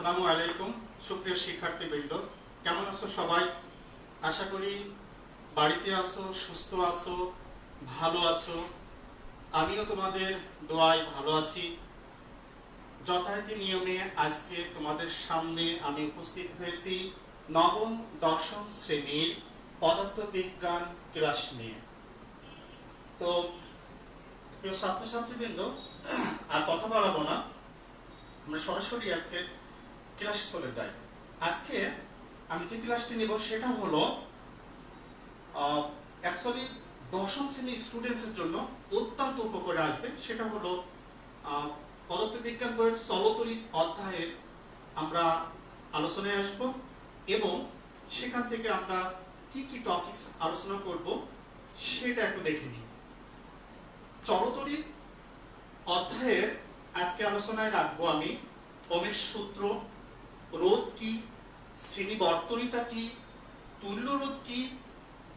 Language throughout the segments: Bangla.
আসসালামু আলাইকুম সুপ্রিয় শিক্ষার্থীবৃন্দ, কেমন আছো সবাই? আশা করি বাড়িতে আছো, সুস্থ আছো, ভালো আছো। আমিও তোমাদের দোয়ায় ভালো আছি। যথারীতি নিয়মে আজকে তোমাদের সামনে আমি উপস্থিত হয়েছি নবম দশম শ্রেণীর পদার্থবিজ্ঞান ক্লাস নিয়ে। তো প্রিয় ছাত্রছাত্রীবৃন্দ, আর কথা বাড়াবো না, আমরা সরাসরি আজকে ক্লাসে চলে যাই। আজকে আমি যে ক্লাসটি নেব সেটা হলো অ্যাকচুয়ালি দশম শ্রেণীর স্টুডেন্টসের জন্য অত্যন্ত উপকারে আসবে। সেটা হলো পদার্থবিজ্ঞান বইয়ের চলতরিৎ অধ্যায়ের আমরা আলোচনায় আসব এবং সেখান থেকে আমরা কি কি টপিকস আলোচনা করব সেটা একটু দেখে নিই। চলতরিৎ অধ্যায়ের আজকে আলোচনায় রাখবো আমি ওহমের সূত্র, রোধ কি, শ্রেণী বর্তনীটা কি, তুল্য রোধ কি,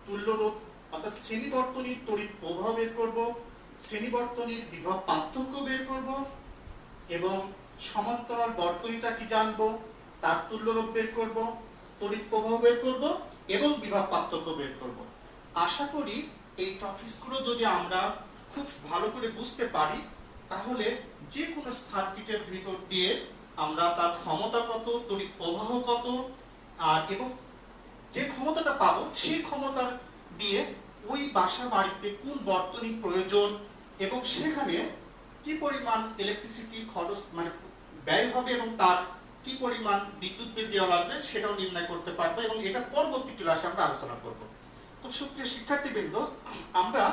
তুল্য রোধ অর্থাৎ শ্রেণী বর্তনীর তড়িৎ প্রবাহ বের করব, শ্রেণী বর্তনীর বিভব পার্থক্য বের করব এবং সমান্তরাল বর্তনীটা কি জানবো, তার তুল্য রোধ বের করব, তড়িৎ প্রবাহ বের করব এবং বিভব পার্থক্য বের করব। আশা করি এই টপিকসগুলো যদি আমরা খুব ভালো করে বুঝতে পারি তাহলে যে কোনো সার্কিটের ভিতর দিয়ে আমরা তার ক্ষমতা কত, তড়িৎ প্রবাহ কত, আর এবং যে ক্ষমতাটা পাবো সেই ক্ষমতার দিয়ে ওই বাসা বাড়িতে কোন বর্তনী প্রয়োজন এবং সেখানে কি পরিমাণ ইলেকট্রিসিটি খরচ মানে ব্যয় হবে এবং তার কি পরিমাণ বিদ্যুৎ বিল দেওয়া লাগবে সেটাও নির্ণয় করতে পারবো এবং এটা পরবর্তী ক্লাসে আমরা আলোচনা করব। তো সুপ্রিয় শিক্ষার্থীবৃন্দ, আমরা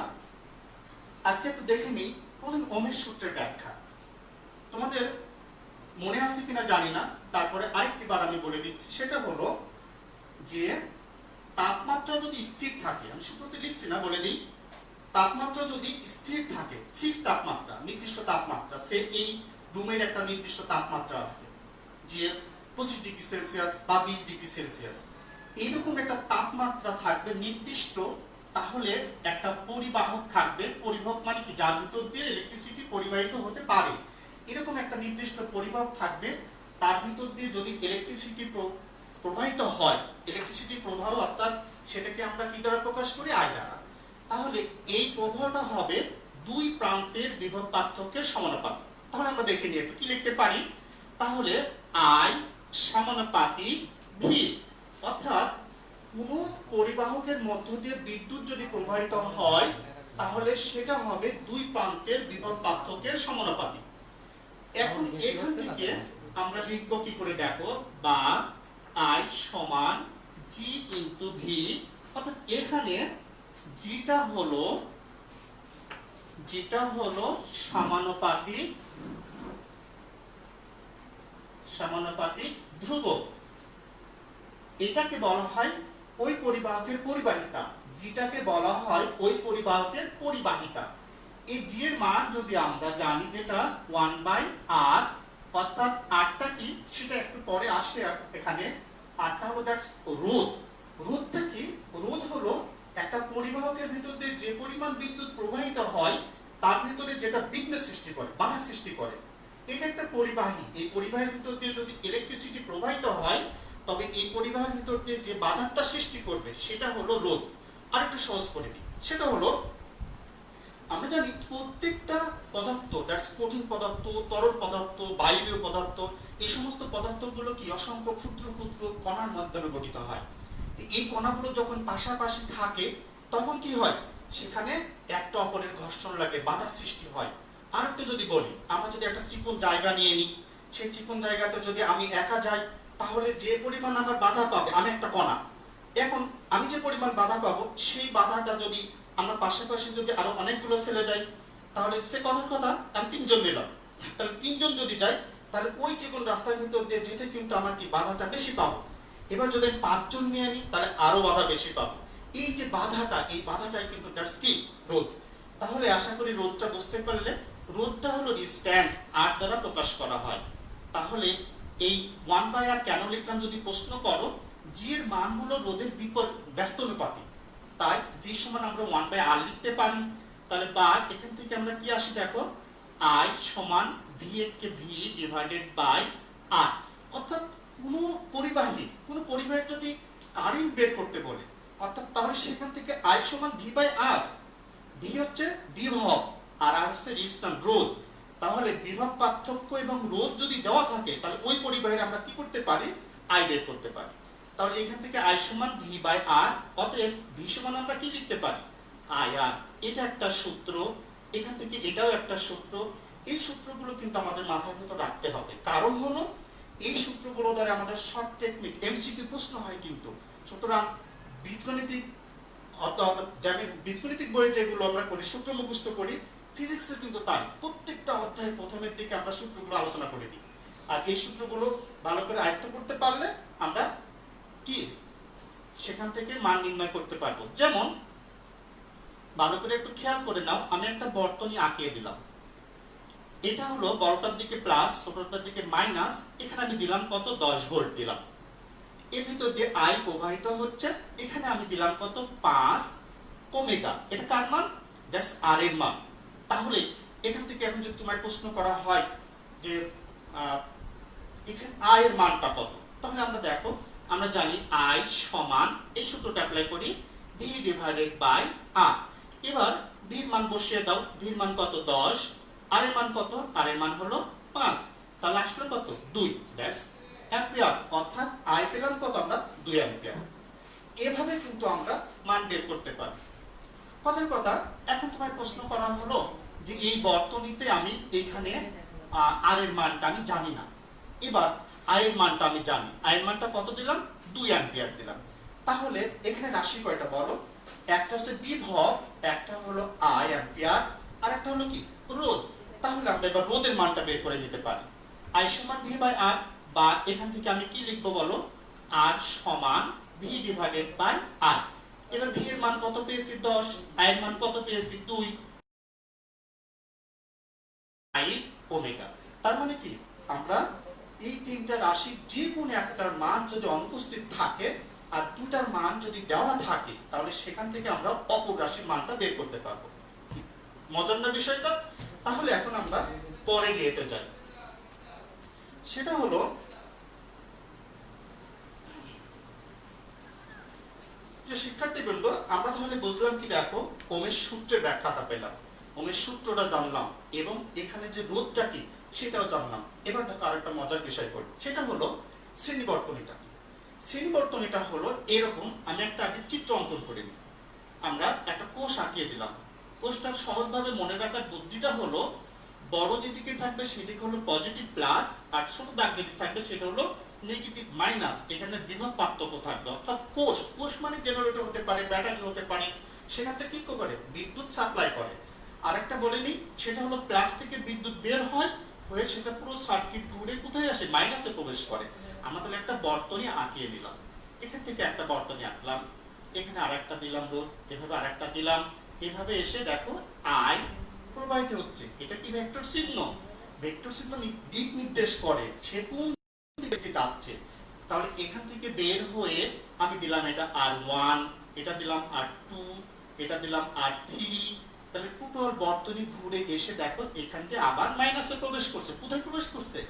আজকে একটু দেখে নিই প্রথম ওহমের সূত্রের ব্যাখ্যা। তোমাদের মনে আছে কিনা জানি না, তারপরে আরেকটি বার আমি বলে দিচ্ছি। সেটা হলো যে তাপমাত্রা যদি স্থির থাকে, আমি সূত্রটি লিখছি না, বলে দিই, তাপমাত্রা যদি স্থির থাকে, ফিক্সড তাপমাত্রা, নির্দিষ্ট তাপমাত্রা, সে এই রুমের একটা নির্দিষ্ট তাপমাত্রা আছে যে 25 ডিগ্রি সেলসিয়াস বা 20 ডিগ্রি সেলসিয়াস, এইরকম একটা তাপমাত্রা থাকবে নির্দিষ্ট, তাহলে একটা পরিবাহক থাকবে। পরিবাহক মানে কি, যার ভিতর দিয়ে ইলেকট্রিসিটি পরিবাহিত হতে পারে, এরকম একটা নির্দিষ্ট পরিবাহক থাকবে। তার ভিতর দিয়ে যদি ইলেকট্রিসিটি প্রবাহিত হয়, ইলেকট্রিসিটি প্রবাহ অর্থাৎ সেটাকে আমরা কি দ্বারা প্রকাশ করি, আই দ্বারা, তাহলে এই প্রবাহটা হবে দুই প্রান্তের বিভব পার্থক্যের সমানুপাতিক। তাহলে আমরা দেখে নিই একটু কি লিখতে পারি। তাহলে আই সমানুপাতিক ভি, অর্থাৎ কোন পরিবাহকের মধ্য দিয়ে বিদ্যুৎ যদি প্রবাহিত হয় তাহলে সেটা হবে দুই প্রান্তের বিভব পার্থক্যের সমানুপাতিক। এখন এখান থেকে আমরা লিখবো কি করে দেখো, বা I সমান G ইনটু V, অর্থাৎ এখানে যেটা হলো সমানুপাতিক ধ্রুবক, এটাকে বলা হয় ওই পরিবাহকের পরিবাহিতা, যেটাকে বলা হয় ওই পরিবাহকের পরিবাহিতা। এই জি এর মান যদি আমরা জানি যেটা 1/r, অর্থাৎ আরটা কি সেটা একটু পরে আসে এখানে। আরটা হলো দ্যাটস রোধ। রোধটা কি, রোধ হলো একটা পরিবাহকের ভিতর দিয়ে যে পরিমাণ বিদ্যুৎ প্রবাহিত হয় তার ভিতরে যেটা বিঘ্ন সৃষ্টি করে, বাধা সৃষ্টি করে, এটা একটা পরিবাহী। এই পরিবাহের ভিতর দিয়ে যদি ইলেকট্রিসিটি প্রবাহিত হয় তবে এই পরিবাহের ভিতর দিয়ে যে বাধাটা সৃষ্টি করবে সেটা হলো রোধ। আর একটু সহজ করে দিই, সেটা হলো আমরা জানি প্রত্যেকটা পদার্থ, দ্যাটস কঠিন পদার্থ, তরল পদার্থ, বায়বীয় পদার্থ, এই সমস্ত পদার্থগুলো কি অসংখ্য ক্ষুদ্র ক্ষুদ্র কণার মাধ্যমে গঠিত হয়। এই কণাগুলো যখন পাশাপাশি থাকে তখন কি হয়, সেখানে একটা অপরের ঘর্ষণ লাগে, বাধা সৃষ্টি হয়। আর একটু যদি বলি, আমরা যদি একটা চিকন জায়গা নিয়ে নিই, সেই চিকন জায়গাতে যদি আমি একা যাই তাহলে যে পরিমাণ আমার বাধা পাবে, আমি একটা কণা, এখন আমি যে পরিমাণ বাধা পাবো সেই বাধাটা যদি আমরা পাশাপাশি যদি আরো অনেকগুলো ছেলে যাই তাহলে সে কথার কথা আমি 3 জন নিলাম, তাহলে 3 জন যদি যাই তাহলে ওই চিকন রাস্তার ভিতর দিয়ে যেতে কিন্তু আমার কি বাধাটা বেশি পাবো। এবার যদি আমি 5 জন নিয়ে নিই তাহলে আরো বাধা বেশি পাবো। এই যে বাধাটা, এই বাধাটাই কিন্তু দ্যাটস কি রোধ। তাহলে আশা করি রোধটা বুঝতে পারলে, রোধটা হলো রিস্ট্যান্ট আর দ্বারা প্রকাশ করা হয়। তাহলে এই 1/r কেন লিখলাম যদি প্রশ্ন করো, জি এর মান হলো রোধের ব্যস্তানুপাতিক, তাই জি সমান আমরা 1/r লিখতে পারি। তাহলে বা এখান থেকে আমরা কি আসি দেখো, I সমান V কে V ডিভাইডেড বাই R, অর্থাৎ কোনো পরিবাহের যদি কারেন্ট বের করতে বলে, অর্থাৎ তাহলে সেখান থেকে I সমান V বাই R। V হচ্ছে বিভব আর R হচ্ছে রেজিস্ট্যান্স রোধ। তাহলে বিভব পার্থক্য এবং রোধ যদি দেওয়া থাকে তাহলে ওই পরিবাহের আমরা কি করতে পারি, I বের করতে পারি। তাহলে এখান থেকে I সমান V বাই R, অতএব V সমান আমরা কি লিখতে পারি, IR। এটা একটা সূত্র, এখান থেকে এটাও একটা সূত্র। এই সূত্রগুলো কিন্তু আমাদের মাথার ভিতর রাখতে হবে, কারণ হলো এই সূত্রগুলো দ্বারা আমাদের শর্ট টেকনিক এমসিকিউ প্রশ্ন হয় কিন্তু। সুতরাং বীজগণিতিক বীজগণিতিক বইয়ে যেগুলো আমরা করি সূত্র মুখস্থ করি, ফিজিক্সে কিন্তু তাই প্রত্যেকটা অধ্যায়ের প্রথমের দিকে আমরা সূত্রগুলো আলোচনা করে দিই। আর এই সূত্রগুলো ভালো করে আয়ত্ত করতে পারলে আমরা কি সেখান থেকে মান নির্ণয় করতে পারবো। যেমন ভালো করে একটু খেয়াল করে নাও, আমি একটা বর্তনী আঁকিয়ে দিলাম। এটা হলো বড়টার দিকে প্লাস, ছোটটার দিকে মাইনাস। এখানে আমি দিলাম কত, 10 ভোল্ট দিলাম। এর ভিতর দিয়ে I প্রবাহিত হচ্ছে, এখানে আমি দিলাম কত, 5 ওমেগা। এটা কার মান, দ্যাটস R এর মান। তাহলে এখান থেকে এখন যদি তোমার প্রশ্ন করা হয় যে এখানে I এর মানটা কত, তাহলে আমরা দেখো, আমরা জানি I সমান, এই সূত্রটা অ্যাপ্লাই করি, V ডিভাইডেড বাই R। এবার V এর মান বসিয়ে দাও। V এর মান কত, 10। R এর মান কত, R এর মান হলো 5। তাহলে আসলে কত, 2, দ্যাটস অ্যাম্পিয়ার। অর্থাৎ I পেলাম কত, আমরা 2 অ্যাম্পিয়ার। এভাবে কিন্তু আমরা মান বের করতে পারি। কথার কথা, এখন তোমার প্রশ্ন করা হলো যে এই বর্তনীতে আমি এখানে R এর মানটা আমি জানি না। এবার I এর মানটা আমি জানি, I এর মানটা কত দিলাম, 2 অ্যাম্পিয়ার দিলাম। তাহলে এখানে রাশি কয়টা বলো, একটা হচ্ছে বিভব, একটা হলো I অ্যাম্পিয়ার, আর একটা হলো কি, রোধ। তাহলে আমরা এবার রোধের মানটা বের করে নিতে পারি। I সমান V বাই R, বা এখান থেকে আমি কি লিখবো বলো, R সমান V ডিভাইডেড বাই R। এবার V এর মান কত পেয়েছি, 10। I এর মান কত পেয়েছি, 2 I ওমেগা। তার মানে কি, আমরা এই তিনটা রাশি যে কোনো একটার মান যদি অনুপস্থিত থাকে আর দুটার মান যদি দেওয়া থাকে, তাহলে সেখান থেকে আমরা অপর রাশির মানটা বের করতে পারবো। মজার না বিষয়টা? তাহলে এখন আমরা পরের ইয়েতে যাই। সেটা হলো, যে শিক্ষার্থীবৃন্দ, আমরা তাহলে বুঝলাম কি, দেখো ওমের সূত্রের ব্যাখ্যাটা পেলাম, ওমের সূত্রটা জানলাম, এবং এখানে যে রোধটা কি সেটাও জানলাম। এবার দেখো আরেকটা মজার বিষয় করি, সেটা হলো শ্রেণীবর্তনীটা। শ্রেণীবর্তনীটা হলো এরকম, আমি একটা আগে চিত্র অঙ্কন করে নিই। আমরা একটা কোষ আঁকিয়ে দিলাম। কোষটার সহজভাবে মনে রাখার বুদ্ধিটা হলো, বড় যেদিকে থাকবে সেদিকে হলো পজিটিভ প্লাস, আর ছোট দাগ যেদিকে থাকবে সেটা হলো নেগেটিভ মাইনাস। এখানে বিভব পার্থক্য থাকবে। অর্থাৎ কোষ মানে জেনারেটর হতে পারে, ব্যাটারি হতে পারে, সেখান থেকে কি করে, বিদ্যুৎ সাপ্লাই করে। আরেকটা বলে নিই, সেটা হলো প্লাস থেকে বিদ্যুৎ বের হয়, হয়ে সেটা পুরো সার্কিট ঘুরে কোথায় আসে, মাইনাসে প্রবেশ করে। আমরা তাহলে একটা বর্তনী আঁকিয়ে দিলাম। এখান থেকে একটা বর্তনী আঁকলাম, এখানে আরেকটা দিলাম রোধ, এভাবে আরেকটা দিলাম। এভাবে এসে দেখো I প্রবাহিত হচ্ছে। এটা কি ভেক্টর চিহ্ন? ভেক্টর চিহ্ন দিক নির্দেশ করে সে কোন দিকে যাচ্ছে। তাহলে এখান থেকে বের হয়ে আমি দিলাম এটা R1, এটা দিলাম R2, এটা দিলাম R3। তাহলে টোটাল বর্তনী ঘুরে এসে দেখো এখান থেকে আবার মাইনাসে প্রবেশ করছে। কোথায় প্রবেশ করছে?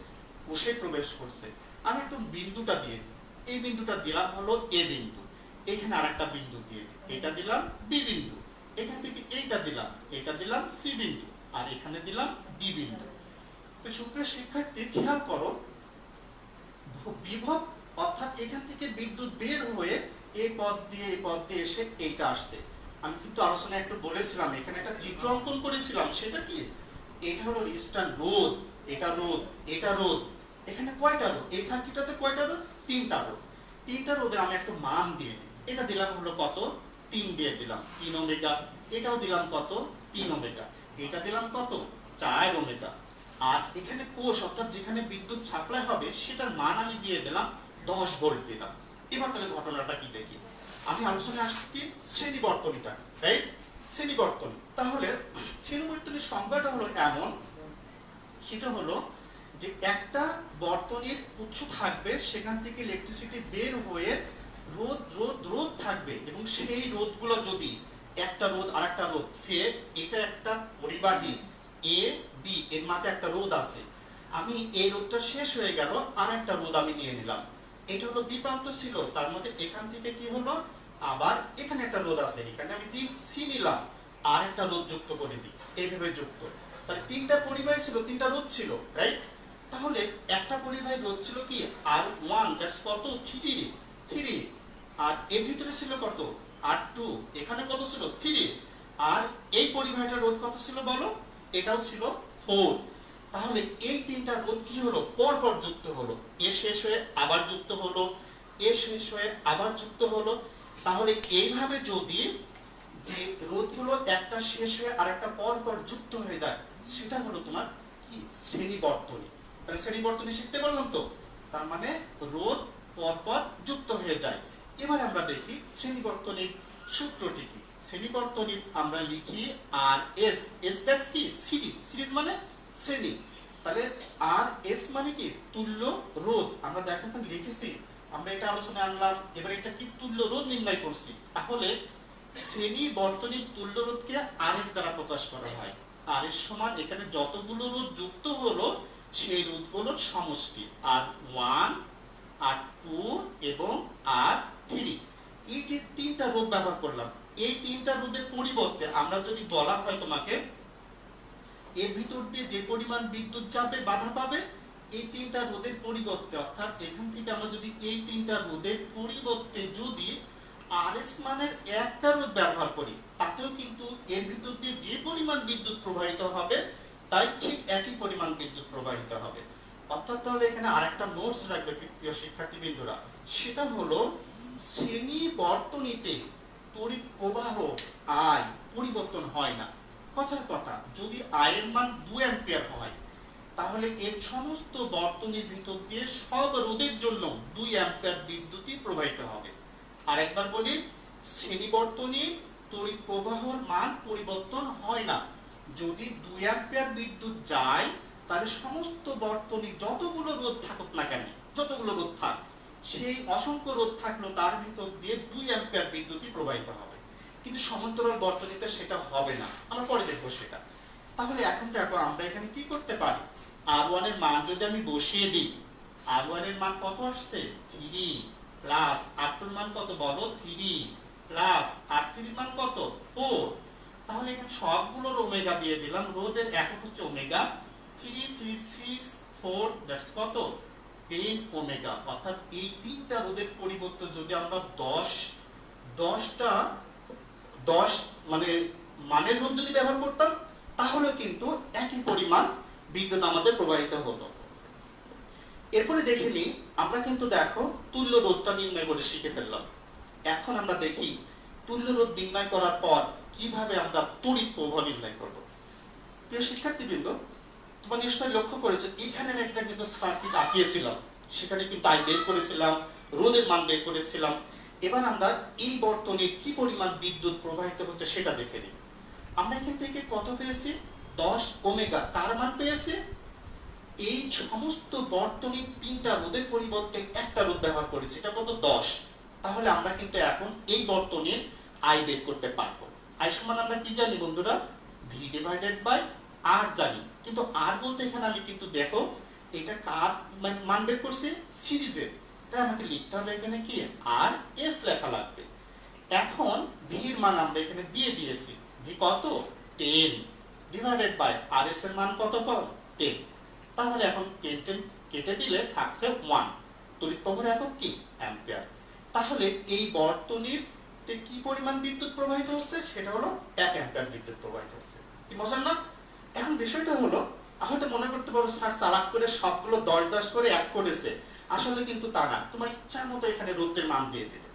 কোষে প্রবেশ করছে। আমি একটু বিন্দুটা দিয়ে দিই। এই বিন্দুটা দিলাম হলো A বিন্দু। এখানে আরেকটা বিন্দু দিয়ে দিই, এটা দিলাম B বিন্দু। এখান থেকে এইটা দিলাম, এটা দিলাম C বিন্দু, আর এখানে দিলাম D বিন্দু। তো সুপ্রিয় শিক্ষার্থী, খেয়াল করো, বিভব অর্থাৎ এখান থেকে বিদ্যুৎ বের হয়ে এই পথ দিয়ে এসে এইটা আসছে। আমি কিন্তু আলোচনায় একটু বলেছিলাম, এখানে একটা চিত্র অঙ্কন করেছিলাম। সেটা কি, এটা হলো রেজিস্ট্যান্স রোধ, এটা রোধ, এটা রোধ। এখানে কয়টা রোধ, এই সার্কিটটাতে কয়টা রোধ, 3টা রোধ। 3টা রোধে আমি একটু মান দিয়ে দিই। এটা দিলাম হলো কত, 3 দিয়ে দিলাম, 3 ওমেগা। এটাও দিলাম কত, 3 ওমেগা। এটা দিলাম কত, 4 ওমেগা। আর এখানে কোষ অর্থাৎ যেখানে বিদ্যুৎ সাপ্লাই হবে সেটার মান আমি দিয়ে দিলাম 10 ভোল্ট দিলাম। এবার তাহলে ঘটনাটা কি দেখি, আমি আলোচনায় আসছি শ্রেণী বর্তনীটা, রাইট? শ্রেণী বর্তনী। তাহলে শ্রেণী বর্তনীর সংজ্ঞাটা হলো এমন, সেটা হলো যে একটা বর্তনীর উৎস থাকবে, সেখান থেকে ইলেকট্রিসিটি বের হয়ে রোধ থাকবে, এবং সেই রোধগুলো যদি একটা রোধ আরেকটা রোধ, সে এটা একটা পরিবাহী A B, এর মাঝে একটা রোধ আছে, আমি এই রোধটা শেষ হয়ে গেল, আর একটা রোধ আমি নিয়ে নিলাম, এটা হলো বি প্রান্ত ছিল, তার মধ্যে এখান থেকে কি হলো, আবার এখানে একটা রোধ আছে, এখানে আমি সি নিলাম, আর একটা রোধ যুক্ত করে দিই, এইভাবে যুক্ত। তাহলে তিনটা পরিবাহী ছিল, তিনটা রোধ ছিল, রাইট? তাহলে একটা পরিবাহী রোধ ছিল কি আর ওয়ান, দ্যাটস কত, থ্রি, আর এর ভিতরে ছিল কত, আর টু, এখানে কত ছিল, থ্রি, আর এই পরিবাহীটার রোধ কত ছিল বলো, এটাও ছিল ফোর। তাহলে এই তিনটা রোধ কি হলো, পরপর যুক্ত হলো, এ শেষ হয়ে আবার যুক্ত হলো, এ শেষ হয়ে আবার যুক্ত হলো। তাহলে এইভাবে যদি যে রোধগুলো একটা শেষ হয়ে আরেকটা পরপর যুক্ত হয়ে যায়, সেটা হলো তোমার কি, শ্রেণী বর্তনী। তাহলে শ্রেণী বর্তনী শিখতে পারলাম তো, তার মানে রোধ পরপর যুক্ত হয়ে যায়। এবার আমরা দেখি শ্রেণী বর্তনীর সূত্রটি কি। শ্রেণী বর্তনী আমরা লিখি আর এস, এস দ্যাটস কি, সিরিজ মানে শ্রেণী। তাহলে আর এস মানে কি, তুল্য রোধ। আমরা দেখো এখানে লিখেছি, আমরা এটা আলোচনায় আনলাম, এবার এটা কি, তুল্য রোধ নির্ণয় করছি। তাহলে শ্রেণী বর্তনীর তুল্য রোধকে আর এস দ্বারা প্রকাশ করা হয়। আর এস সমান এখানে যতগুলো রোধ যুক্ত হলো সেই রোধগুলোর সমষ্টি, আর ওয়ান, আর টু এবং আর থ্রি। এই যে তিনটা রোধ ব্যবহার করলাম, এই তিনটা রোধের পরিবর্তে আমরা যদি বলা হয় তোমাকে এর ভিতর দিয়ে যে পরিমাণ বিদ্যুৎ যাবে, বাধা পাবে, এই তিনটা রোধের পরিবর্তে, অর্থাৎ এখান থেকে আমরা যদি এই তিনটা রোধের পরিবর্তে যদি আরএস মানের একটা রোধ ব্যবহার করি, তাতেও কিন্তু এর ভিতর দিয়ে যে পরিমাণ বিদ্যুৎ প্রবাহিত হবে তাই ঠিক একই পরিমাণ বিদ্যুৎ প্রবাহিত হবে। অর্থাৎ তাহলে এখানে আরেকটা নোটস রাখবে প্রিয় শিক্ষার্থীবৃন্দরা, সেটা হলো শ্রেণী বর্তনীতে তড়িৎ প্রবাহ আই পরিবর্তন হয় না। কথার কথা, যদি আই এর মান 2 অ্যাম্পিয়ার হয়, তাহলে এর সমস্ত বর্তনীর ভিতর দিয়ে সব রোধের জন্য 2 অ্যাম্পিয়ার বিদ্যুৎই প্রবাহিত হবে। আরেকবার বলি, শ্রেণী বর্তনী তড়িৎ প্রবাহের মান পরিবর্তন হয় না। যদি 2 অ্যাম্পিয়ার বিদ্যুৎ যায়, তাহলে সমস্ত বর্তনী যতগুলো রোধ থাকুক না কেন, যতগুলো রোধ থাক, সেই অসংখ্য রোধ থাকলো তার ভিতর দিয়ে 2 অ্যাম্পিয়ার বিদ্যুৎই প্রবাহিত হবে। কিন্তু সমান্তরাল বর্তনীতে সেটা হবে না, আমরা পরে দেখবো সেটা। তাহলে এখন দেখো আমরা এখানে কি করতে পারি, R1 এর মান যদি আমি বসিয়ে দিই, R1 এর মান কত আসছে, 3 প্লাস R2 এর মান কত বলো, 3 প্লাস R3 এর মান কত, 4। তাহলে এখানে সবগুলোর ওমেগা দিয়ে দিলাম, রোধের একক হচ্ছে ওমেগা, 3 3 6 4 দ্যাটস কত, 10 ওমেগা। অর্থাৎ এই তিনটা রোধের পরিবর্তে যদি আমরা 10 মানে মানের রোধ যদি ব্যবহার করতাম, তাহলে কিন্তু একই পরিমাণ বিদ্যুৎ আমাদের প্রবাহিত হতো। এরপরে দেখে নিই, আমরা কিন্তু দেখো তুল্য রোধটা নির্ণয় করে শিখে ফেললাম। এখন আমরা দেখি তুল্য রোধ নির্ণয় করার পর কিভাবে আমরা তড়িৎ প্রবাহ নির্ণয় করব। প্রিয় শিক্ষার্থীবৃন্দ, তোমরা নিশ্চয়ই লক্ষ্য করেছো, এখানে আমি একটা কিন্তু সার্কিট আঁকিয়েছিলাম, সেখানে কিন্তু আই বের করেছিলাম, রোধের মান বের করেছিলাম। এবার আমরা এই বর্তনীর কি পরিমাণ বিদ্যুৎ প্রবাহিত হচ্ছে সেটা দেখে নিই। আমরা এখান থেকে কত পেয়েছি, 10 ওমেগা, তার মান পেয়েছে। এই সমস্ত বর্তনীর তিনটা রোধের পরিবর্তে একটা রোধ ব্যবহার করেছি, এটা কত, 10। তাহলে আমরা কিন্তু এখন এই বর্তনীর আই বের করতে পারবো। আই সমান আমরা কি জানি বন্ধুরা, ভি ডিভাইডেড বাই আর জানি। কিন্তু আর বলতে এখানে আমি কিন্তু দেখো এটা কার মান বের করছি, সিরিজের, তাই আমাকে লিখতে হবে এখানে কি, আর এস লেখা লাগবে। এখন ভি এর মান আমরা এখানে দিয়ে দিয়েছি, ভি কত, 10 ডিভাইডেড বাই আর এস এর মান কত পাবো, 10। তাহলে এখন 10 কেটে দিলে থাকছে 1। তড়িৎ প্রবাহের একক কি, অ্যাম্পিয়ার। তাহলে এই বর্তনীর কি পরিমাণ বিদ্যুৎ প্রবাহিত হচ্ছে, সেটা হলো 1 অ্যাম্পিয়ার বিদ্যুৎ প্রবাহিত হচ্ছে। কি মজার না? এখন বিষয়টা হলো, হয়তো মনে করতে পারো স্যার চালাক করে সবগুলো 10 করে এক করেছে, আসলে কিন্তু তা না। তোমার ইচ্ছা মতো এখানে রোধের মান দিয়ে দেবে,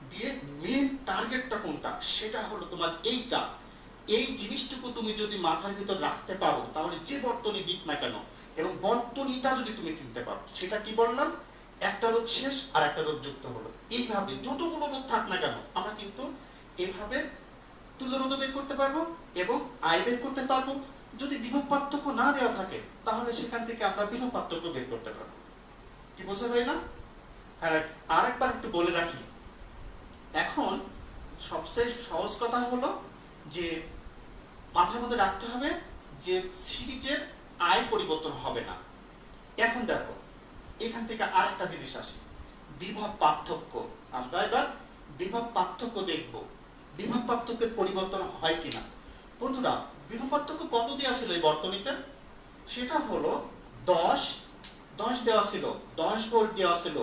দিয়ে মেন টার্গেটটা কোনটা, সেটা হলো তোমার এইটা। এই জিনিসটুকু তুমি যদি মাথার ভিতর রাখতে পারো, তাহলে যে বর্তনী দিক না কেন, এবং বর্তনীটা যদি তুমি চিনতে পারো, সেটা কি বললাম, একটা রোধ শেষ আর একটা রোধ যুক্ত হলো। এইভাবে যতগুলো রোধ থাক না কেন, আমরা কিন্তু এইভাবে তুল্য রোধ বের করতে পারবো এবং আই বের করতে পারবো। যদি বিভব পার্থক্য না দেওয়া থাকে, তাহলে সেখান থেকে আমরা বিভব পার্থক্য বের করতে পারবো। কি বোঝা যায় না? আরেকবার একটু বলে রাখি, এখন সবচেয়ে সহজ কথা হলো যে মাথার মধ্যে রাখতে হবে যে সিরিজের আই পরিবর্তন হবে না, এখন দেখো এখান থেকে আরেকটা জিনিস আসে, বিভব পার্থক্য। আমরা এবার বিভব পার্থক্য দেখব, বিভব পার্থক্যের পরিবর্তন হয় কিনা। বন্ধুরা বিভব পার্থক্য কত দেওয়া ছিল এই বর্তনীতে? সেটা হলো 10 দেওয়া ছিল, 10 ভোল্ট দেওয়া ছিল।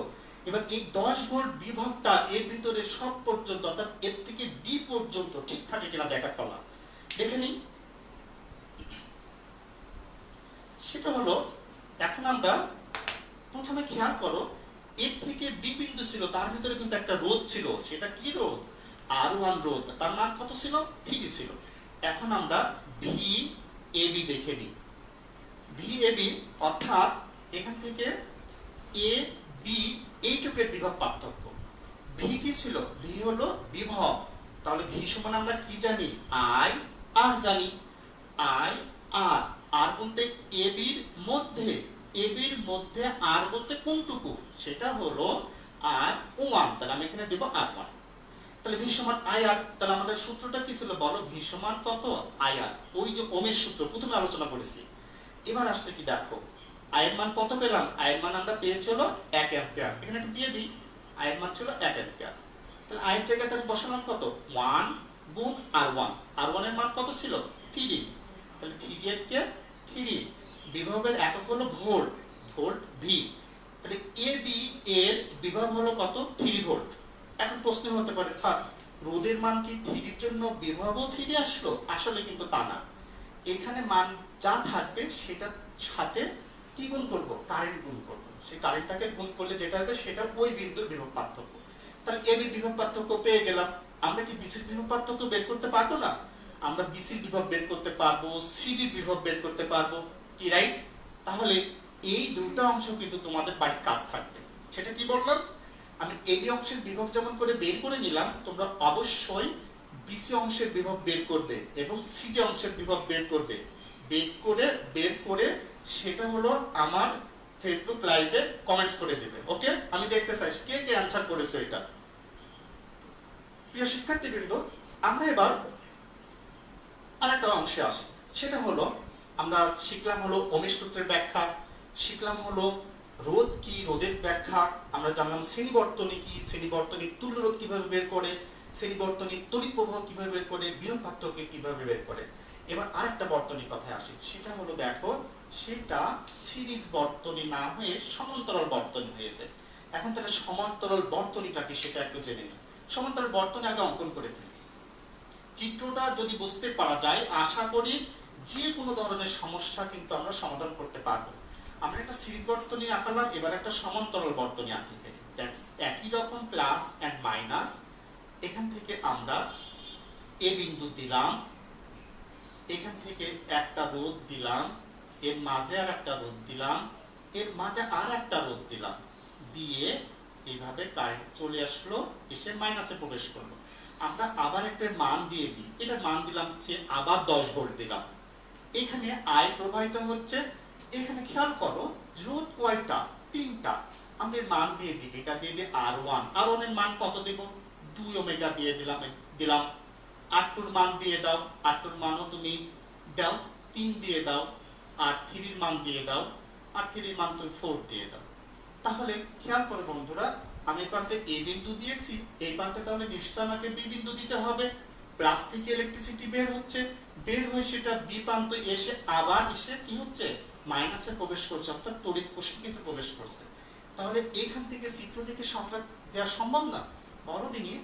এবার এই 10 ভোল্ট বিভবটা এর ভিতরে সব পর্যন্ত, অর্থাৎ এর থেকে ডি পর্যন্ত ঠিক থাকে কিনা দেখার পালা। দেখে নিই। সেটা হলো, এখন আমরা প্রথমে খেয়াল করো, এর থেকে বি বিন্দু ছিল, তার ভিতরে কিন্তু একটা রোধ ছিল। সেটা কি রোধ? R1 রোধ। তার মান কত ছিল? 3 ছিল। এখন আমরা ভি এ বি দেখে নিই। ভি এ বি অর্থাৎ এখান থেকে এ বি এইটুকের বিভব পার্থক্য। ভি কি ছিল? ভি হলো বিভব। তাহলে ভি সমান আমরা কি জানি? আই আর জানি। আই আর, আর বলতে এ বির মধ্যে, এ বির মধ্যে আর বলতে কোনটুকু? সেটা হলো আর ওয়ান। তাহলে আমি এখানে দেব আর ওয়ান। তাহলে ভি সমান আই আর। তাহলে আমাদের সূত্রটা কি ছিল বলো? ভি সমান কত? আই আর। ওই যে ওমের সূত্র প্রথমে আলোচনা করেছি। এবার আসছে কি দেখো, আয়ের মান কত পেলাম? আয়ের মান আমরা পেয়েছি হলো 1 অ্যাম্পিয়ার। এখানে একটু দিয়ে দিই, আয়ের মান ছিল 1 অ্যাম্পিয়ার। তাহলে আয়ের জায়গায় আমি বসালাম কত? 1 গুণ আর1। আর1 এর মান কত ছিল? 3। তাহলে 3 এর কে 3, বিভবের একক হলো ভোল্ট, ভোল্ট ভি। তাহলে এ বি এর বিভব হলো কত? 3 ভোল্ট। এখন প্রশ্ন হতে পারে, স্যার রোধের মান কি 3 এর জন্য বিভবও 3 আসলো? আসলে কিন্তু তা না। এখানে মান যা থাকবে সেটার সাথে কি গুণ করব? কারেন্ট গুণ করব। সেই কারেন্টটাকে গুণ করলে যেটা হবে সেটা ওই বিন্দুর বিভব পার্থক্য। তাহলে এ বির বিভব পার্থক্য পেয়ে গেলাম। আমরা কি বিসির বিভব পার্থক্য বের করতে পারবো না? আমরা বিসির বিভব বের করতে পারবো, সিডির বিভব বের করতে পারবো, কি রাইট? তাহলে এই দুটো অংশ কিন্তু তোমাদের বাড়ির কাজ থাকবে। সেটা কি বললাম? আমি এবি অংশের বিভব যেমন করে বের করে নিলাম, তোমরা অবশ্যই বিসি অংশের বিভব বের করবে এবং সিডি অংশের বিভব বের করবে। বের করে সেটা হলো আমার ফেসবুক লাইভে কমেন্টস করে দেবে। ওকে, আমি দেখতে চাই কে কে অ্যানসার করেছে এটা। প্রিয় শিক্ষার্থীবৃন্দ, আমরা এবার আরেকটা অংশে আসি। সেটা হলো, আমরা শিখলাম হলো ওহমের সূত্রের ব্যাখ্যা, শিখলাম হলো রোধ কি, রোধের ব্যাখ্যা, আমরা জানলাম শ্রেণী বর্তনী কি, শ্রেণী বর্তনীর তুল্য রোধ কিভাবে বের করে, শ্রেণী বর্তনীর তড়িৎ প্রবাহ কিভাবে বের করে, বিভব পার্থক্য কিভাবে বের করে। এবার আরেকটা বর্তনীর কথায় আসি। সেটা হলো দেখো, সেটা সিরিজ বর্তনী না হয়ে সমান্তরাল বর্তনী হয়েছে। এখন তাহলে সমান্তরাল বর্তনীটা কি সেটা একটু জেনে নিই। সমান্তরাল বর্তনী আগে অঙ্কন করে ফেলি। চিত্রটা যদি বুঝতে পারা যায়, আশা করি যে কোনো ধরনের সমস্যা কিন্তু আমরা সমাধান করতে পারবো। আমরা একটা সিরিজ বর্তনী আঁকালাম, এবার একটা সমান্তরাল বর্তনী আঁকি ফেলি। একই রকম প্লাস এন্ড মাইনাস। এখান থেকে আমরা এ বিন্দু দিলাম, এখান থেকে একটা রোধ দিলাম, এর মাঝে আর একটা রোধ দিলাম, এর মাঝে আর একটা রোধ দিলাম, দিয়ে এইভাবে কারেন্ট চলে আসলো, এসে মাইনাসে প্রবেশ করলো। আমরা আবার একটা মান দিয়ে দিই, এটার মান দিলাম সে আবার 10 ভোল্ট দিলাম। এখানে আই প্রবাহিত হচ্ছে। এখানে খেয়াল করো রোধ কয়টা? 3টা। আমি মান দিয়ে দিই, এটা দিয়ে দিই আর1। আর1 এর মান কত দেব? 2 ওমেগা দিয়ে দিলাম। আর2 এর মান দিয়ে দাও, আর2 এর মানও তুমি দাও, 3 দিয়ে দাও। আর 3 এর মান দিয়ে দাও, আর 3 এর মান তুমি 4 দিয়ে দাও। তাহলে খেয়াল করো বন্ধুরা, আমি এই প্রান্তে এ বিন্দু দিয়েছি, এই প্রান্তে তাহলে নিশ্চয় আমাকে বি বিন্দু দিতে হবে। প্লাস থেকে ইলেকট্রিসিটি বের হচ্ছে, বের হয়ে সেটা বি প্রান্ত এসে আবার এসে কি হচ্ছে? মাইনাসে প্রবেশ করছে, অর্থাৎ তড়িৎ কোষে কিন্তু প্রবেশ করছে। তাহলে এখান থেকে চিত্র থেকে সংখ্যা দেওয়া সম্ভব না। বড় দিনই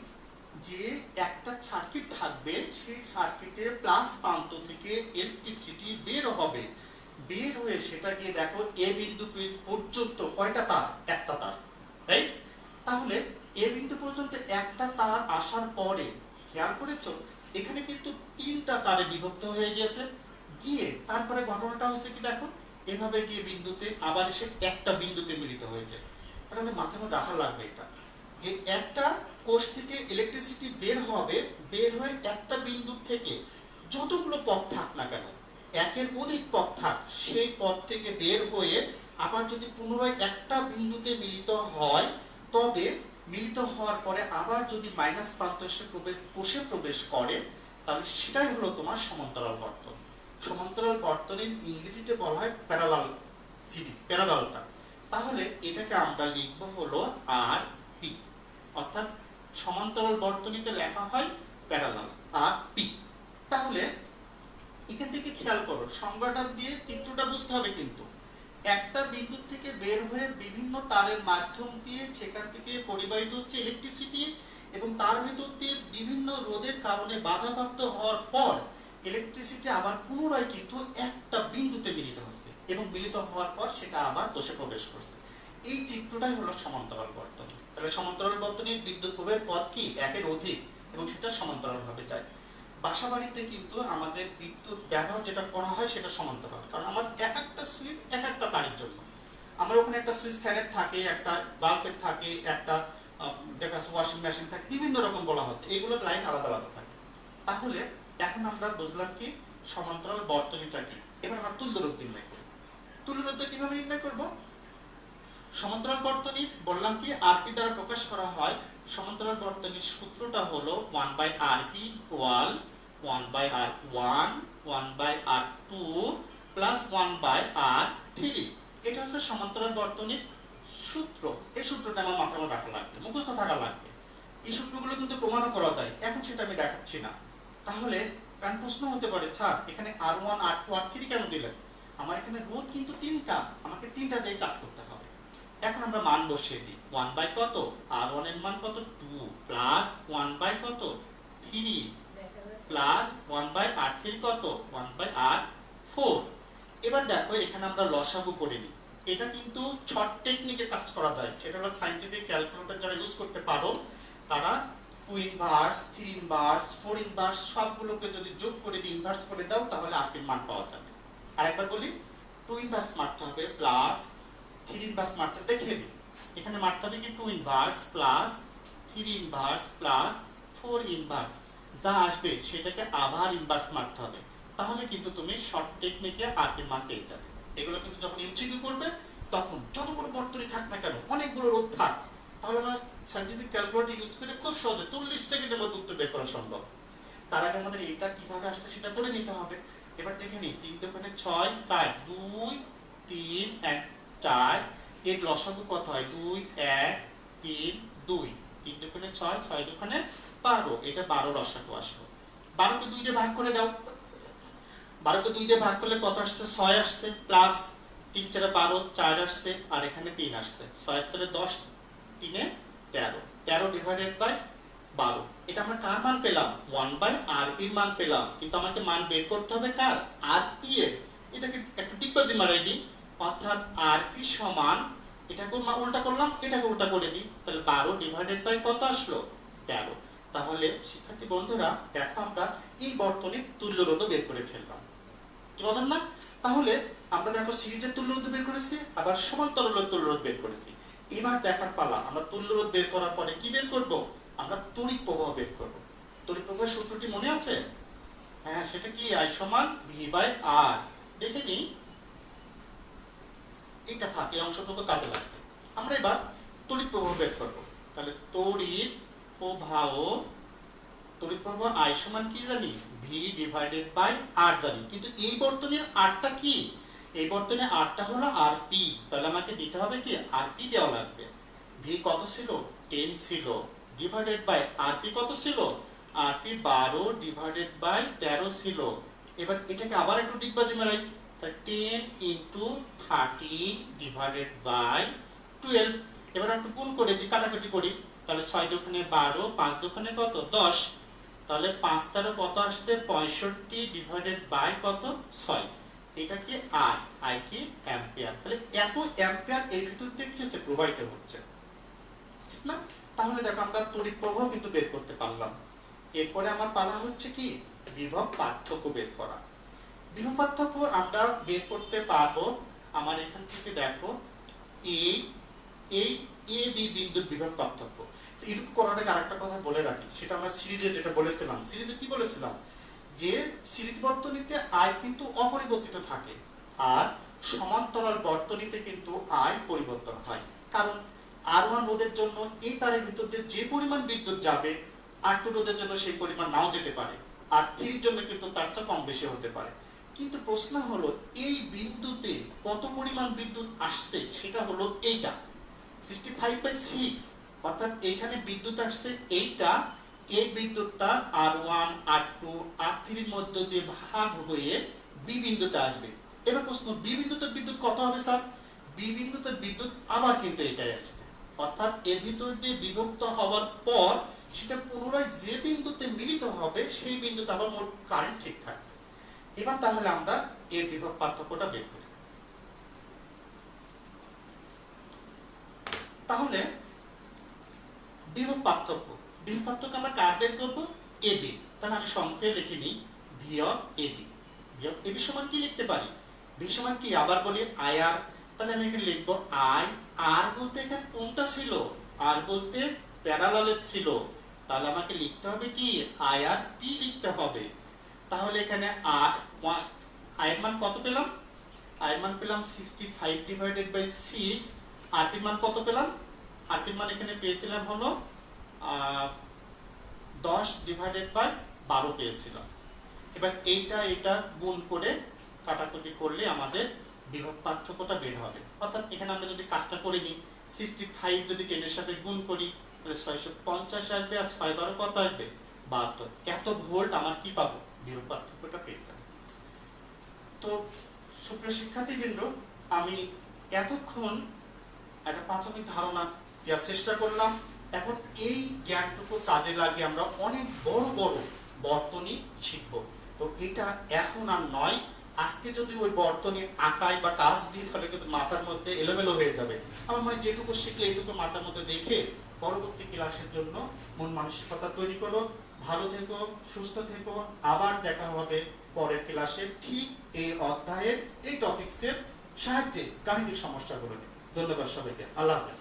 যে একটা সার্কিট থাকবে, সেই সার্কিটে প্লাস প্রান্ত থেকে ইলেকট্রিসিটি বের হবে, বের হয়ে সেটা গিয়ে দেখো এ বিন্দু পর্যন্ত কয়টা তার? একটা তার, রাইট? তাহলে এ বিন্দু পর্যন্ত একটা তার আসার পরে খেয়াল করেছো এখানে কিন্তু 3টা তারে বিভক্ত হয়ে গেছে, গিয়ে তারপরে ঘটনাটা হচ্ছে কি দেখো, এভাবে গিয়ে বিন্দুতে আবার এসে একটা বিন্দুতে মিলিত হয়েছে। তাহলে মাথায় রাখা লাগবে এটা, যে একটা কোষ থেকে ইলেকট্রিসিটি বের হবে, বের হয়ে একটা বিন্দু থেকে যতগুলো পথ থাক না কেন, একের অধিক পথ থাক, সেই পথ থেকে বের হয়ে আবার যদি পুনরায় একটা বিন্দুতে মিলিত হয়, তবে মিলিত হওয়ার পরে আবার যদি মাইনাস প্রান্ত এসে কোষে প্রবেশ করে, তাহলে সেটাই হলো তোমার সমান্তরাল বর্তনী। সমান্তরাল বর্তনীর ইংরেজিতে বলা হয় প্যারালাল সিডি প্যারালালটা, তাহলে এটাকে আমরা লিখব হলো আর পি, অর্থাৎ সমান্তরাল বর্তনীতে লেখা হয় প্যারালাল আর পি। তাহলে এখান থেকে খেয়াল করো, সংজ্ঞাটা দিয়ে চিত্রটা বুঝতে হবে। কিন্তু একটা বিন্দু থেকে বের হয়ে বিভিন্ন তারের মাধ্যম দিয়ে সেখান থেকে পরিবাহিত হচ্ছে ইলেকট্রিসিটি, এবং তার ভিতর দিয়ে বিভিন্ন রোধের কারণে বাধাপ্রাপ্ত হওয়ার পর ইলেকট্রিসিটি আবার পুনরায় কিন্তু একটা বিন্দুতে মিলিত হচ্ছে, এবং মিলিত হওয়ার পর সেটা আবার কোষে প্রবেশ করছে। এই চিত্রটাই হলো সমান্তরাল বর্তনী। তাহলে সমান্তরাল বর্তনীর বিদ্যুৎ প্রবাহের পথ কি একের অধিক, এবং সেটা সমান্তরাল ভাবে যায়। বাসাবাড়িতে কিন্তু আমাদের বিদ্যুৎ ব্যবহার যেটা করা হয় সেটা সমান্তরাল, কারণ আমার এক একটা সুইচ এক একটা তারের জন্য। আমার ওখানে একটা সুইচ ফ্যানের থাকে, একটা বাল্বের থাকে, একটা দেখা ওয়াশিং মেশিন থাকে, বিভিন্ন রকম বলা হচ্ছে, এগুলোর লাইন আলাদা আলাদা থাকে। তাহলে এখন আমরা বুঝলাম কি সমান্তরাল বর্তনীটা কি। এবার আমরা তুল্যরোধ নির্ণয় করব। তুল্যরোধ কিভাবে নির্ণয় করব? সমান্তরাল বর্তনী বললাম কি আরপি দ্বারা প্রকাশ করা হয়। সমান্তরাল বর্তনীর সূত্রটা হলো 1/rp equal 1/r1 1/r2 plus 1/r3। এটা হচ্ছে সমান্তরাল বর্তনীর সূত্র। এই সূত্রটা আমার মাথায় রাখা লাগবে, মুখস্থ থাকা লাগবে। এই সূত্রগুলো কিন্তু প্রমাণও করা যায়, এখন সেটা আমি দেখাচ্ছি না। তাহলে কারণ প্রশ্ন হতে পারে, স্যার এখানে R1 R2 R3 কেন দিলেন? আমার এখানে রোধ কিন্তু তিনটা, আমাকে তিনটা দিয়ে কাজ করতে হবে। এখন আমরা মান বসিয়ে দিই। 1 বাই কত, R1 এর মান কত 2 প্লাস 1 বাই কত 3 প্লাস 1 বাই R3 কত 1 বাই R4। এবার দেখো এখানে আমরা লসাগু করে নিই। এটা কিন্তু শর্ট টেকনিকে কাজ করা যায়, সেটা হলো সায়েন্টিফিক ক্যালকুলেটর যারা ইউজ করতে পারো তারা 2 ইনভার্স 3 ইনভার্স 4 ইনভার্স সবগুলোকে যদি যোগ করে দিই, ইনভার্স করে দাও, তাহলে আরপির মান পাওয়া যাবে। আরেকবার বলি, 2 ইনভার্স মারতে হবে প্লাস 3 ইনভার্স মারতে দেখে দিই। এখানে মারতে হবে কি 2 inverse plus 3 inverse plus 4 inverse, যা আসবে সেটাকে আবার ইনভার্স মারতে হবে, তাহলে কিন্তু তুমি শর্ট টেকনিকে আরপির মান পেয়ে যাবে। এগুলো কিন্তু যখন এমসিকিউ করবে তখন যত বড় বর্তনী থাক না কেন, অনেকগুলো রোধ থাক, তাহলে আমরা সায়েন্টিফিক ক্যালকুলেটর ইউজ করে খুব সহজে 40 সেকেন্ডের মধ্যে উত্তর বের করা সম্ভব। তার আগে আমাদের এটা কিভাবে আসছে সেটা বলে নিতে হবে। এবার দেখে নিই, 3 দোকানে 6 4 2 3 1 4, এর লসাগু কত হয় 2 1 3 2, 3 দোকানে 6 6 দোকানে 12, এটা 12 লসাগু আসলো। 12 কে 2 দিয়ে ভাগ করে দাও, 12 কে 2 দিয়ে ভাগ করলে কত আসছে 6 আসছে, প্লাস 3 4 12 4 আসছে, আর এখানে 3 আসছে, 6 4 10 3 13, 13 ডিভাইডেড বাই 12। এটা আমরা কার মান পেলাম? 1/rp এর মান পেলাম, কিন্তু আমাকে মান বের করতে হবে কার? rp এর। এটাকে একটু টিকবাজি মারাই দিই, অর্থাৎ rp সমান, এটাকে উল্টা করলাম, এটাকে উল্টা করে দিই, তাহলে 12 ডিভাইডেড বাই কত আসলো 13। তাহলে শিক্ষার্থী বন্ধুরা দেখো আমরা এই বর্তনীর তুল্যরোধ বের করে ফেললাম, কি বুঝলেন না? তাহলে আমরা দেখো সিরিজের তুল্যরোধ বের করেছি, আবার সমান্তরালের তুল্যরোধ বের করেছি। এবার দেখার পালা, আমরা তুল্যরোধ বের করার পরে কি বের করব? আমরা তড়িৎ প্রবাহ বের করব। তড়িৎ প্রবাহের সূত্রটি মনে আছে? হ্যাঁ, সেটা কি I সমান V/R। দেখে নিই, এটা থাকে, অংশটুকু কাজে লাগবে। আমরা এবার তড়িৎ প্রবাহ বের করব। তাহলে তড়িৎ প্রবাহ, তড়িৎ প্রবাহ I সমান কি জানি? V/R জানি, কিন্তু এই বর্তনীর Rটা কি? এই বর্তনীর Rটা হলো Rp, তাহলে আমাকে দিতে হবে কি Rp দেওয়া লাগবে। V কত ছিল? 10 ছিল, ডিভাইডেড বাই Rp কত ছিল? Rp 12 ডিভাইডেড বাই 13 ছিল। এবার এটাকে আবার একটু ডিগবাজি মারাই, তাহলে 10 ইনটু 13 ডিভাইডেড বাই 12। এবার একটু গুণ করে দিই, কাটাকাটি করি, তাহলে 6 দোকানে 12, 5 দোকানে কত 10, তাহলে 5 13 কত আসছে 65 ডিভাইডেড বাই কত 6। এটা কি I কি অ্যাম্পিয়ার। তাহলে এত অ্যাম্পিয়ার এর ভিতর দিয়ে কি হচ্ছে? প্রবাহিত হচ্ছে, ঠিক না? তাহলে দেখো আমরা তড়িৎ প্রবাহ কিন্তু বের করতে পারলাম। এরপরে আমার পালা হচ্ছে কি বিভব পার্থক্য বের করা। বিভব পার্থক্য আমরা বের করতে পারবো। আমার এখান থেকে দেখো এই এ বি বিন্দুর বিভব পার্থক্য। এইটুকু করার আগে আরেকটা কথা বলে রাখি, সেটা আমরা সিরিজে যেটা বলেছিলাম। সিরিজে কি বলেছিলাম? যে সিরিজ বর্তনীতে I কিন্তু অপরিবর্তিত থাকে, আর সমান্তরাল বর্তনীতে কিন্তু I পরিবর্তন হয়। কারণ R1 রোধের জন্য এই তারের ভিতর দিয়ে যে পরিমাণ বিদ্যুৎ যাবে, R2 রোধের জন্য সেই পরিমাণ নাও যেতে পারে, আর 3 এর জন্য কিন্তু তার চেয়ে কম বেশি হতে পারে। কিন্তু প্রশ্ন হলো এই বিন্দুতে কত পরিমাণ বিদ্যুৎ আসছে সেটা হলো এইটা 65/6, অর্থাৎ এখানে বিদ্যুৎ আসছে এইটা, এই বিদ্যুৎটা R1 R2 R3 এর মধ্যে দিয়ে ভাগ হয়ে বি বিন্দুতে আসবে। এবার প্রশ্ন বি বিন্দুতে বিদ্যুৎ কত হবে স্যার? বি বিন্দুতে বিদ্যুৎ আবার কিন্তু এটাই আসবে, অর্থাৎ এর ভিতর দিয়ে বিভক্ত হওয়ার পর সেটা পুনরায় যে বিন্দুতে মিলিত হবে সেই বিন্দুতে আবার মোট কারেন্ট ঠিক থাকবে। এবার তাহলে আমরা এর বিভব পার্থক্যটা বের করি। তাহলে বিভব পার্থক্য আমরা কার বের করবো? এবি। তাহলে আমি সংক্ষেপে লিখে নিই V of AB. V of AB সমান কি লিখতে পারি? ভি সমান কি আবার বলি আই আর। তাহলে আমি এখানে লিখবো আই আর বলতে এখানে কোনটা ছিল? আর বলতে প্যারালালে ছিল, তাহলে আমাকে লিখতে হবে কি আই আর পি লিখতে হবে। তাহলে এখানে আর আই এর মান কত পেলাম? আই এর মান পেলাম 65/6। আর পি মান কত পেলাম? আর পি মান এখানে পেয়েছিলাম হলো 10/12 পেয়েছিলাম। এবার এইটা গুণ করে কাটাকুটি করলে আমাদের বিভব পার্থক্যটা বের হবে। অর্থাৎ এখানে আমরা যদি কাজটা করে নিই 65 যদি 10 এর সাথে গুণ করি তাহলে 650 আসবে, আর 6 কত আসবে? 72। এত ভোল্ট আমার কি পাবো? বিভব পার্থক্যটা পেয়ে যাবে। তো সুপ্রিয় শিক্ষার্থীবৃন্দ, আমি এতক্ষণ একটা প্রাথমিক ধারণা দেওয়ার চেষ্টা করলাম। এখন এই জ্ঞানটুকু কাজে লাগিয়ে আমরা অনেক বড় বড় বর্তনী শিখব। তো এটা এখন আর নয়, আজকে যদি ওই বর্তনী আঁকায় বা কাজ দিই তাহলে কিন্তু মাথার মধ্যে এলোমেলো হয়ে যাবে। আমার মনে যেটুকু শিখলে এইটুকু মাথার মধ্যে দেখে পরবর্তী ক্লাসের জন্য মন মানসিকতা তৈরি করো। ভালো থেকো, সুস্থ থেকো। আবার দেখা হবে পরের ক্লাসে ঠিক এই অধ্যায়ের এই টপিকসের সাহায্যে গাণিতিক সমস্যাগুলো নিয়ে। ধন্যবাদ সবাইকে। আল্লাহ হাফেজ।